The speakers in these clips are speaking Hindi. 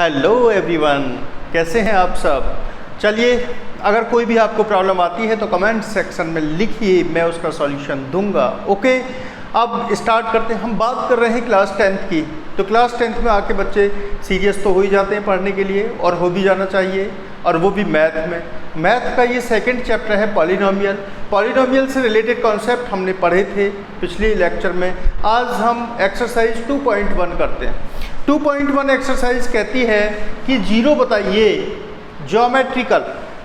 हेलो एवरीवन, कैसे हैं आप सब। चलिए, अगर कोई भी आपको प्रॉब्लम आती है तो कमेंट सेक्शन में लिखिए, मैं उसका सॉल्यूशन दूंगा। ओके, अब स्टार्ट करते हैं। हम बात कर रहे हैं क्लास 10th की। तो क्लास 10th में आके बच्चे सीरियस तो हो ही जाते हैं पढ़ने के लिए, और हो भी जाना चाहिए, और वो भी मैथ में। मैथ का ये सेकंड चैप्टर है पॉलिनोमियल। पॉलिनोमियल से रिलेटेड कॉन्सेप्ट हमने पढ़े थे पिछले लेक्चर में। आज हम एक्सरसाइज 2.1 करते हैं। 2.1 एक्सरसाइज कहती है कि जीरो बताइए।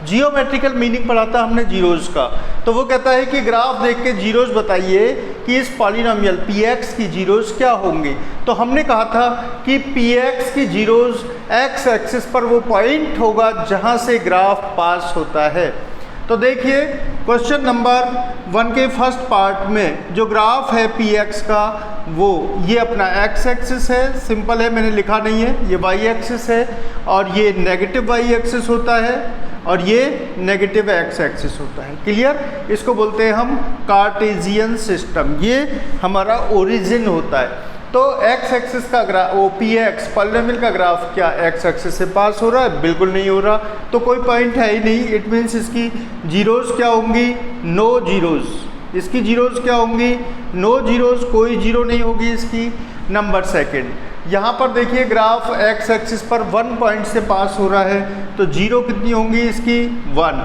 जियोमेट्रिकल मीनिंग पढ़ा था हमने जीरोज़ का। तो वो कहता है कि ग्राफ देख के जीरोज़ बताइए कि इस पॉलिनोमियल px की जीरोज़ क्या होंगी। तो हमने कहा था कि px की जीरोज़ x एक्सिस पर वो पॉइंट होगा जहाँ से ग्राफ पास होता है। तो देखिए, क्वेश्चन नंबर 1 के फर्स्ट पार्ट में जो ग्राफ है px का, वो ये अपना x एक्सिस है, सिंपल है, मैंने लिखा नहीं है। ये y एक्सिस है, और ये नेगेटिव y एक्सिस होता है, और ये नेगेटिव x एक्सिस होता है। क्लियर? इसको बोलते हैं हम कार्टेशियन सिस्टम। ये हमारा ओरिजिन होता है। तो x एक्सिस का ग्राफ, वो px पॉलिनोमियल का ग्राफ क्या x एक्सिस से पास हो रहा है? बिल्कुल नहीं हो रहा। तो कोई पॉइंट है ही नहीं। इट मीन्स इसकी जीरोज़ क्या होंगी? No zeros. इसकी जीरोज़ क्या होंगी? नो जीरोज़, कोई जीरो नहीं होगी इसकी। नंबर सेकंड, यहाँ पर देखिए ग्राफ x एक्सिस पर 1 पॉइंट से पास हो रहा है, तो जीरो कितनी होंगी इसकी? 1।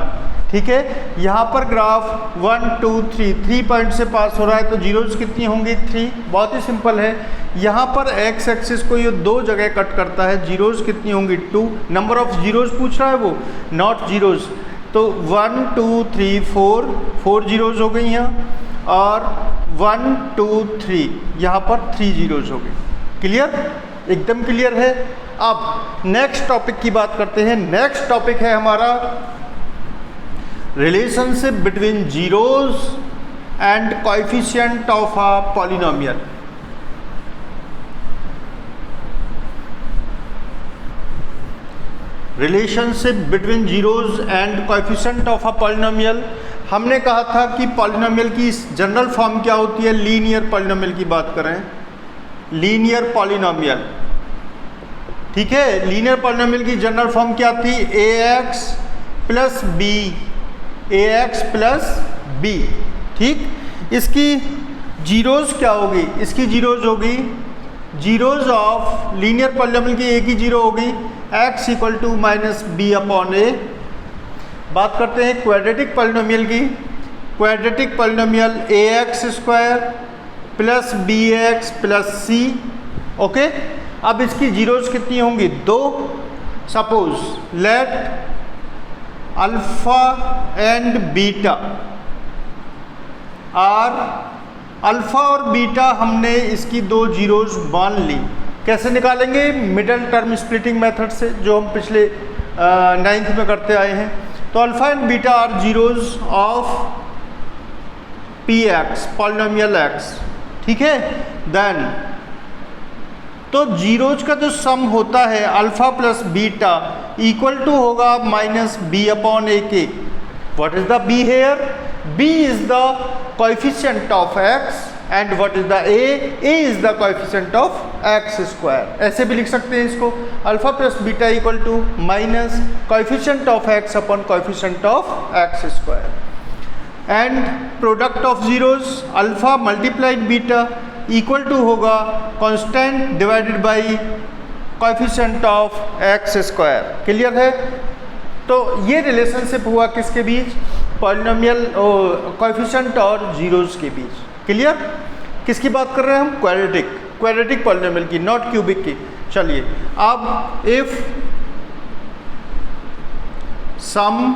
ठीक है, यहाँ पर ग्राफ 1 2 3 पॉइंट से पास हो रहा है, तो जीरोज़ कितनी होंगी? 3। बहुत ही सिंपल है। यहाँ पर x एक्सिस को ये दो जगह कट करता है, जीरोज़ कितनी होंगी? 2। नंबर ऑफ जीरोज़ पूछ रहा है वो, नॉट जीरोज़। तो 1 2 3 4 जीरोज़ हो गई यहाँ, और 1 2 3 यहाँ पर 3 जीरोज़ हो गई। क्लियर? एकदम क्लियर है। अब नेक्स्ट टॉपिक की बात करते हैं। नेक्स्ट टॉपिक है हमारा relationship between zeros and coefficient of a polynomial. Relationship between zeros and coefficient of a polynomial. हमने कहा था कि पॉलिनोमियल की जनरल फॉर्म क्या होती है? लीनियर पॉलिनोमियल की बात करें, लीनियर पॉलिनोमियल। ठीक है, लीनियर पॉलिनोमियल की जनरल फॉर्म क्या थी? ax plus B. ठीक, इसकी जीरोज़ क्या होगी? इसकी जीरोज़ होगी, जीरोज़ ऑफ लीनियर पॉलिनोमियल की एक ही जीरो होगी, x equal to minus B upon A. बात करते हैं क्वाड्रेटिक पॉलिनोमियल की। Quadratic polynomial ax square plus B X plus C. Okay, अब इसकी जीरोज़ कितनी होंगी? 2। Suppose let alpha and beta are, alpha और बीटा हमने इसकी दो जीरोज़ मान ली। कैसे निकालेंगे? मिडल टर्म स्प्लिटिंग मेथड से, जो हम पिछले 9th में करते आए हैं। तो alpha and beta are zeros of P X, polynomial X. ठीक है, देन तो जीरोज का जो सम होता है alpha plus beta equal to होगा माइनस बी अपॉन ए के। What is the B here? B is the coefficient of X, and what is the A? A is the coefficient of X square. ऐसे भी लिख सकते हैं इसको, alpha plus beta equal to minus coefficient of X upon coefficient of X square. And product of zeros alpha multiplied beta equal to होगा constant divided by coefficient of X square. Clear है? तो ये रिलेशनशिप हुआ किसके बीच? पॉलिनोमियल कोएफिशिएंट और जीरोज के बीच। क्लियर? किसकी बात कर रहे हैं हम? क्वाड्रेटिक पॉलिनोमियल की, नॉट क्यूबिक की। चलिए, अब if sum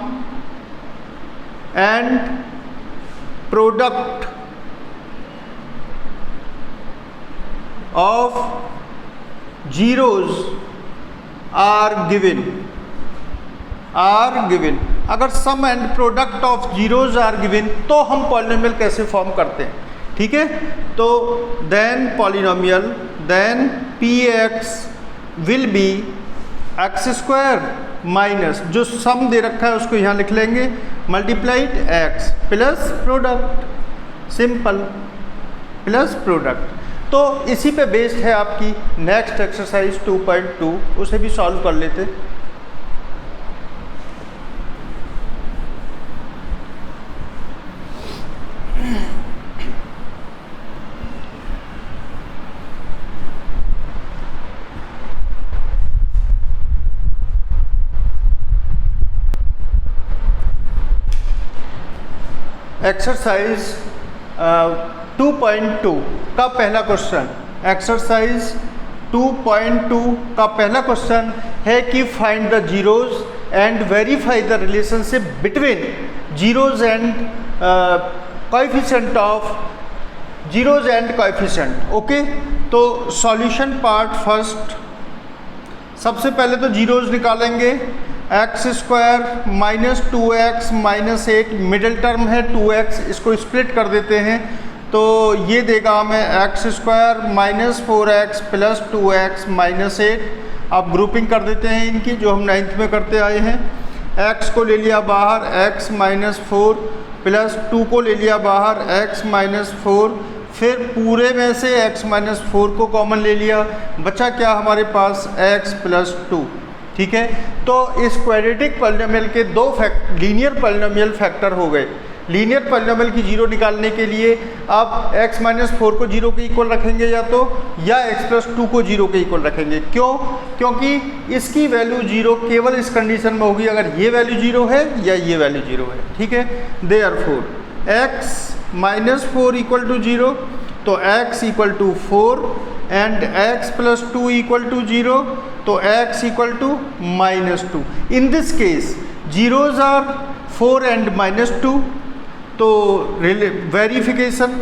and product of zeros are given, अगर sum and product of zeros are given, तो हम पॉलिनोमियल कैसे फॉर्म करते हैं? ठीक है, तो then polynomial, then P X will be X square minus, जो सम दे रखा है उसको यहाँ लिख लेंगे, multiplied X plus product, simple, plus product. तो इसी पे बेस्ड है आपकी नेक्स्ट एक्सरसाइज 2.2, उसे भी सॉल्व कर लेते। एक्सरसाइज 2.2 का पहला क्वेश्चन, एक्सरसाइज 2.2 का पहला क्वेश्चन है कि find the zeros and verify the relationship between zeros and coefficient of zeros and coefficient. Okay, तो सॉल्यूशन पार्ट फर्स्ट, सबसे पहले तो जीरोज निकालेंगे। X square minus 2x minus 8, middle term है 2x, इसको स्प्लिट कर देते हैं तो ये देगा हमें x square minus 4x plus 2x minus 8। आप ग्रुपिंग कर देते हैं इनकी, जो हम 9th में करते आए हैं। x को ले लिया बाहर, x माइनस 4 प्लस 2 को ले लिया बाहर, x माइनस 4, फिर पूरे में से x माइनस 4 को कॉमन ले लिया, बचा क्या हमारे पास x प्लस 2। ठीक है, तो इस क्वाड्रेटिक पॉलिनोमियल के दो लीनियर पॉलिनोमियल फैक्टर हो गए। लीनियर पॉलिनोमियल की जीरो निकालने के लिए आप x माइनस 4 को जीरो के इक्वल रखेंगे या x प्लस 2 को जीरो के इक्वल रखेंगे। क्यों? क्योंकि इसकी वैल्यू जीरो केवल इस कंडीशन में होगी अगर ये वैल्यू जीरो है या ये वैल्यू जीरो है। ठीक है, therefore x minus 4 equal to zero, तो x equal to 4 and x plus 2 equal to 0, तो x equal to minus 2। In this case zeros are 4 and minus 2, तो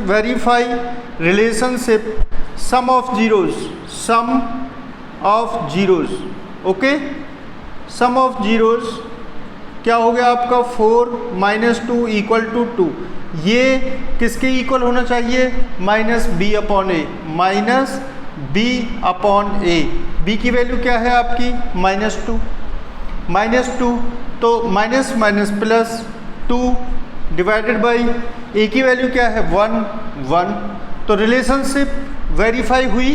verify relationship sum of zeros. Okay, sum of zeros क्या हो गया आपका 4 माइनस 2 इक्वल टू 2। ये किसके इक्वल होना चाहिए? Minus B upon A, minus B upon A. B की वैल्यू क्या है आपकी? माइनस 2, तो minus minus plus 2 divided by A की वैल्यू क्या है? 1। तो रिलेशनशिप वेरीफाई हुई।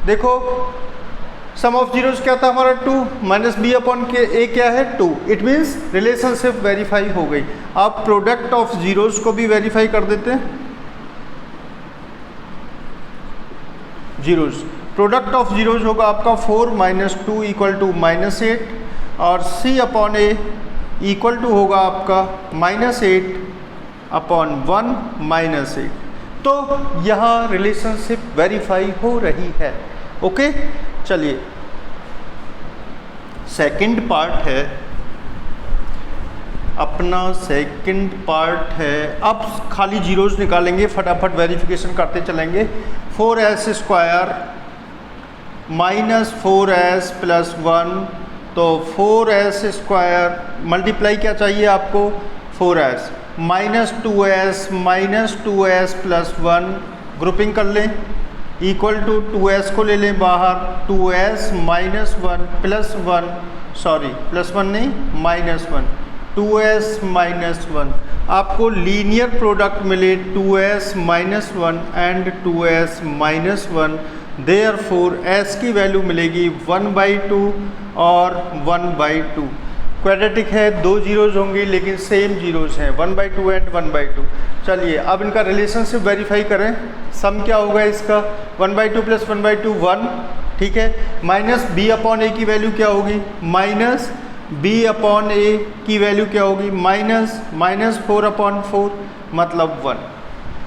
देखो सम ऑफ जीरोज क्या था हमारा 2, माइनस बी अपॉन के ए क्या है 2। इट मीन्स रिलेशनशिप वेरीफाई हो गई। आप प्रोडक्ट ऑफ जीरोज को भी वेरीफाई कर देते हैं। जीरोज, प्रोडक्ट ऑफ जीरोज होगा आपका 4 माइनस 2 इक्वल टू माइनस 8 और c upon A equal to होगा आपका माइनस 8 अपॉन 1 माइनस 8। तो यहाँ रिलेशनशिप वेरीफाई हो रही है। ओके, चलिए सेकंड पार्ट है अपना, सेकंड पार्ट है। अब खाली जीरोज निकालेंगे, फटाफट वेरिफिकेशन करते चलेंगे। 4s square minus 4s plus 1, तो 4s स्क्वायर मल्टीप्लाई क्या चाहिए आपको? 4s minus 2s plus 1, grouping कर लें, इक्वल टू 2s को ले लें बाहर, 2s minus 1 plus 1, sorry plus 1 नहीं माइनस 1, 2s माइनस 1। आपको लीनियर प्रोडक्ट मिले 2s minus 1 and 2s minus 1, therefore s की वैल्यू मिलेगी 1/2 और 1/2। क्वाड्रेटिक है, दो जीरोज होंगी लेकिन सेम जीरोज हैं, 1/2 एंड 1/2। चलिए अब इनका रिलेशनशिप वेरीफाई करें। सम क्या होगा इसका? 1/2 प्लस 1/2 1। ठीक है, माइनस बी अपॉन ए की वैल्यू क्या होगी? माइनस बी अपॉन ए की वैल्यू क्या होगी? माइनस 4 अपॉन 4 मतलब 1।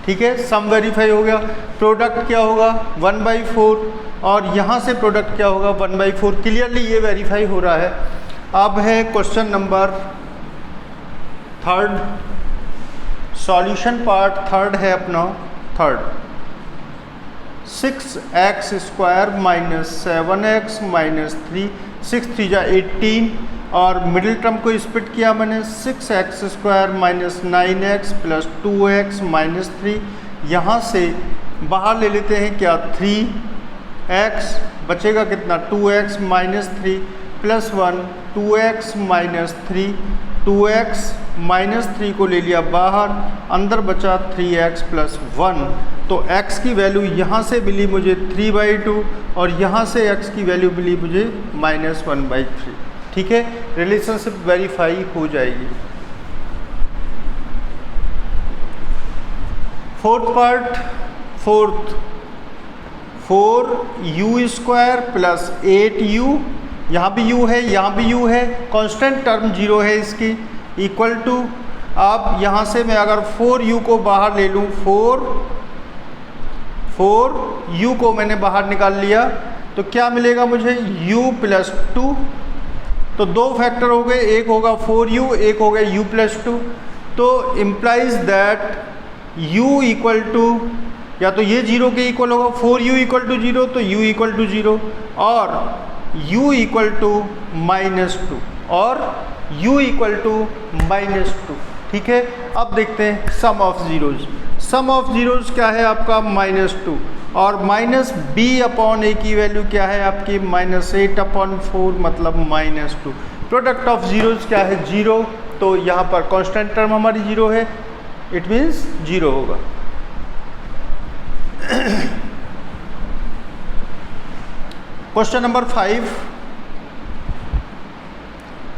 ठीक है, सम वेरीफाई हो गया। प्रोडक्ट क्या होगा? 1/4 और यहाँ से प्रोडक्ट क्या होगा? 1/4। क्लियरली ये वेरीफाई हो रहा है। अब है question number third, solution part third है अपना। Third 6x square minus 7x minus 3, 6 3 जा 18 और मिडिल टर्म को स्प्लिट किया मैंने, 6x square minus 9x plus 2x minus 3। यहाँ से बाहर ले लेते हैं क्या? 3x बचेगा कितना? 2x minus 3 plus 1, 2x minus 3, 2x minus 3 को ले लिया बाहर, अंदर बचा 3x प्लस 1। तो x की वैल्यू यहाँ से मिली मुझे 3/2 और यहाँ से x की वैल्यू मिली मुझे -1/3। ठीक है, रिलेशनशिप वेरीफाई हो जाएगी। Fourth part, 4u² plus 8u, यहाँ भी u है, यहाँ भी u है, कांस्टेंट टर्म 0 है इसकी, इक्वल टू, अब यहाँ से मैं अगर 4u को बाहर ले लूँ, 4u को मैंने बाहर निकाल लिया तो क्या मिलेगा मुझे, u + 2। तो दो फैक्टर हो गए, एक होगा 4u, एक हो गया u + 2। तो implies that u equal to, या तो ये 0 के इक्वल होगा, 4u = 0 तो u = 0, और u = -2 और u = -2। ठीक है, अब देखते हैं sum of zeros. Sum of zeros क्या है आपका, -2, और -b/a की वैल्यू क्या है आपकी, -8/4 मतलब -2। प्रोडक्ट ऑफ ज़ीरोज़ क्या है, 0, तो यहाँ पर कांस्टेंट टर्म हमारी 0 है, इट मीन्स 0 होगा। Question number 5,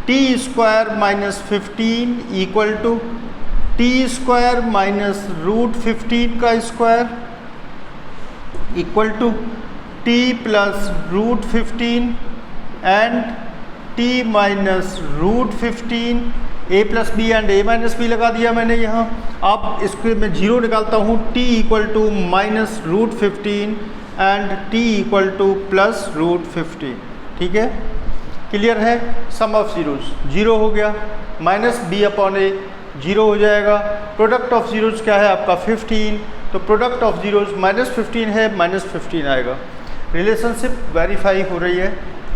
t² - 15 equal to t² - √15 का square equal to t + √15 and t - √15, a + b एंड a - b लगा दिया मैंने यहाँ। अब इसको मैं 0 निकालता हूँ, t = -√15 एंड t = +√15। ठीक है, क्लियर है। सम ऑफ ज़ीरोज़ 0 हो गया, -b/a 0 हो जाएगा। प्रोडक्ट ऑफ ज़ीरोज़ क्या है आपका, 15, तो प्रोडक्ट ऑफ ज़ीरोज़ -15 है, -15 आएगा। रिलेशनशिप वेरीफाई हो रही है।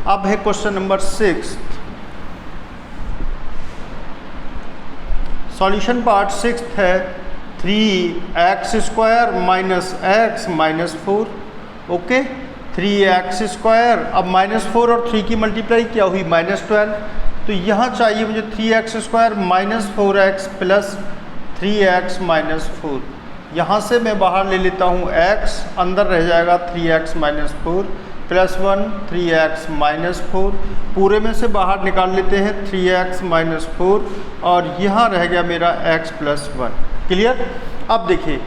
अब है क्वेश्चन नंबर 6, सॉल्यूशन पार्ट 6 है, 3x² - x - 4। ओके, 3x², अब -4 और 3 की मल्टीप्लाई क्या हुई, -12। तो यहाँ चाहिए मुझे 3x² - 4x + 3x - 4। यहाँ से मैं बाहर ले लेता हूँ x, अंदर रह जाएगा 3x - 4 + 1 3x - 4। पूरे में से बाहर निकाल लेते हैं 3x - 4 और यहाँ रह गया मेरा x + 1। क्लियर। अब देखिए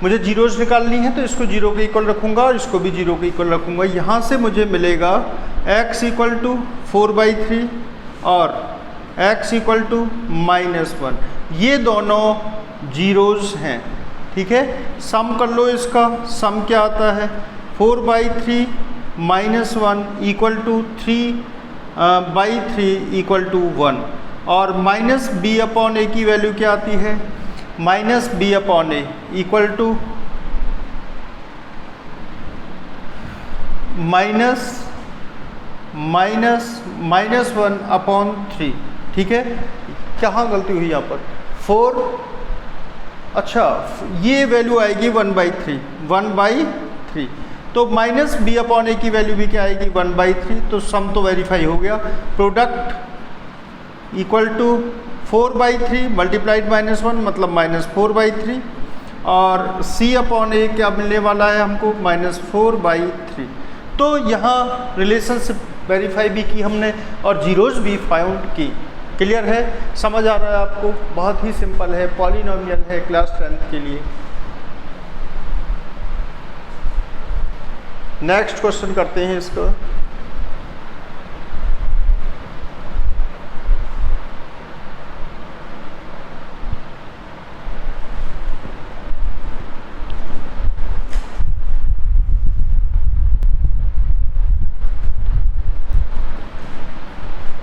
मुझे जीरोज़ निकालनी है तो इसको 0 के इक्वल रखूँगा और इसको भी 0 के इक्वल रखूँगा। यहाँ से मुझे मिलेगा x = 4/3 और x = -1। ये दोनों जीरोज़ हैं। ठीक है, सम कर लो इसका। सम क्या आता है, 4/3 - 1 = 3/3 = 1 और -b/a की वैल्यू क्या आती है, -b/a इक्वल टू -1/3। ठीक है, कहाँ गलती हुई यहाँ पर, 4, अच्छा ये वैल्यू आएगी 1/3 तो -b/a की वैल्यू भी क्या आएगी, 1/3। तो सम तो वेरीफाई हो गया। प्रोडक्ट इक्वल टू 4/3 मल्टीप्लाइड -1 मतलब -4/3 और c/a क्या मिलने वाला है हमको, -4/3। तो यहाँ रिलेशनशिप वेरीफाई भी की हमने और जीरोज़ भी फाउंड की। क्लियर है, समझ आ रहा है आपको, बहुत ही सिंपल है, पॉलिनोमियल है क्लास 10th के लिए। नेक्स्ट क्वेश्चन करते हैं इसका।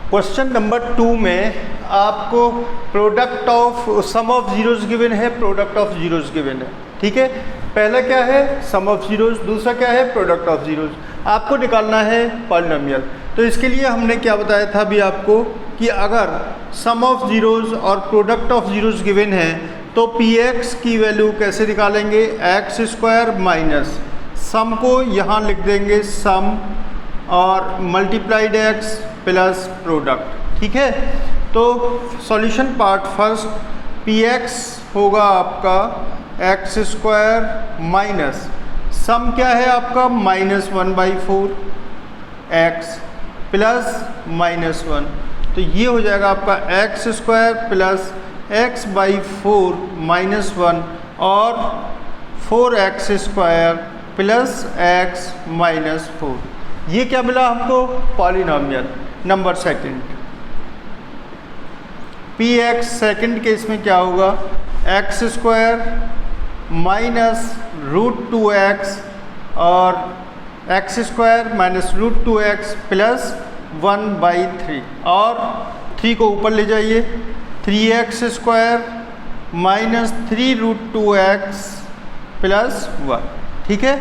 क्वेश्चन नंबर 2 में आपको product of sum of zeros given है, प्रोडक्ट ऑफ जीरोज़ गिवन है। ठीक है, पहला क्या है, सम ऑफ जीरोज़, दूसरा क्या है, प्रोडक्ट ऑफ जीरोज़। आपको निकालना है पॉलिनोमियल। तो इसके लिए हमने क्या बताया था अभी आपको कि अगर सम ऑफ जीरोज़ और प्रोडक्ट ऑफ जीरोज़ गिवन है तो px की वैल्यू कैसे निकालेंगे, x² माइनस सम को यहाँ लिख देंगे सम और मल्टीप्लाइड x प्लस प्रोडक्ट। ठीक है, तो सॉल्यूशन पार्ट फर्स्ट, px होगा आपका एक्स स्क्वायर माइनस सम क्या है आपका -1/4 एक्स प्लस -1, तो ये हो जाएगा आपका एक्स स्क्वायर प्लस x/4 -1 और 4x स्क्वायर प्लस x -4। ये क्या मिला हमको? Polynomial number second. px second case में क्या होगा? एक्स स्क्वायर माइनस √2x और x square minus √2x plus 1/3 और 3 को ऊपर ले जाइए, 3x square minus 3√2x plus 1। ठीक है।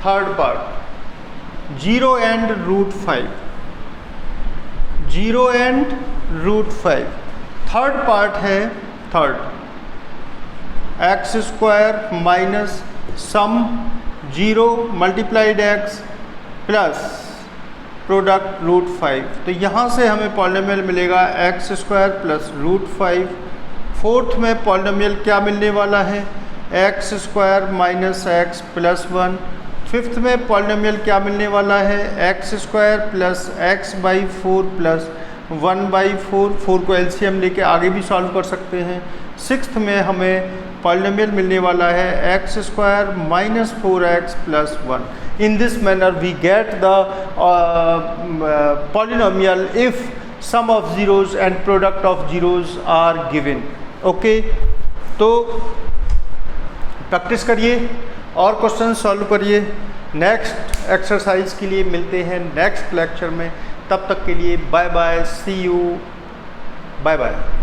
Third part 0 and √5, 0 and √5। Third part है third, X square minus sum 0 multiplied x plus product √5। तो यहाँ से हमें पॉलिनोमियल मिलेगा एक्स स्क्वायर प्लस √5। फोर्थ में पॉलिनोमियल क्या मिलने वाला है? X square minus X plus 1। Fifth में पॉलिनोमियल क्या मिलने वाला है? X square plus x/4 plus 1/4। 4 को एलसीएम लेके आगे भी सॉल्व कर सकते हैं। सिक्स्थ में हमें पॉलिनोमियल मिलने वाला है X square minus 4x plus 1। In this manner we get the polynomial if sum of zeros and product of zeros are given. Okay, तो प्रैक्टिस करिए और क्वेश्चन सॉल्व करिए। नेक्स्ट एक्सरसाइज के लिए मिलते हैं नेक्स्ट लेक्चर में। तब तक के लिए bye bye, see you, bye bye.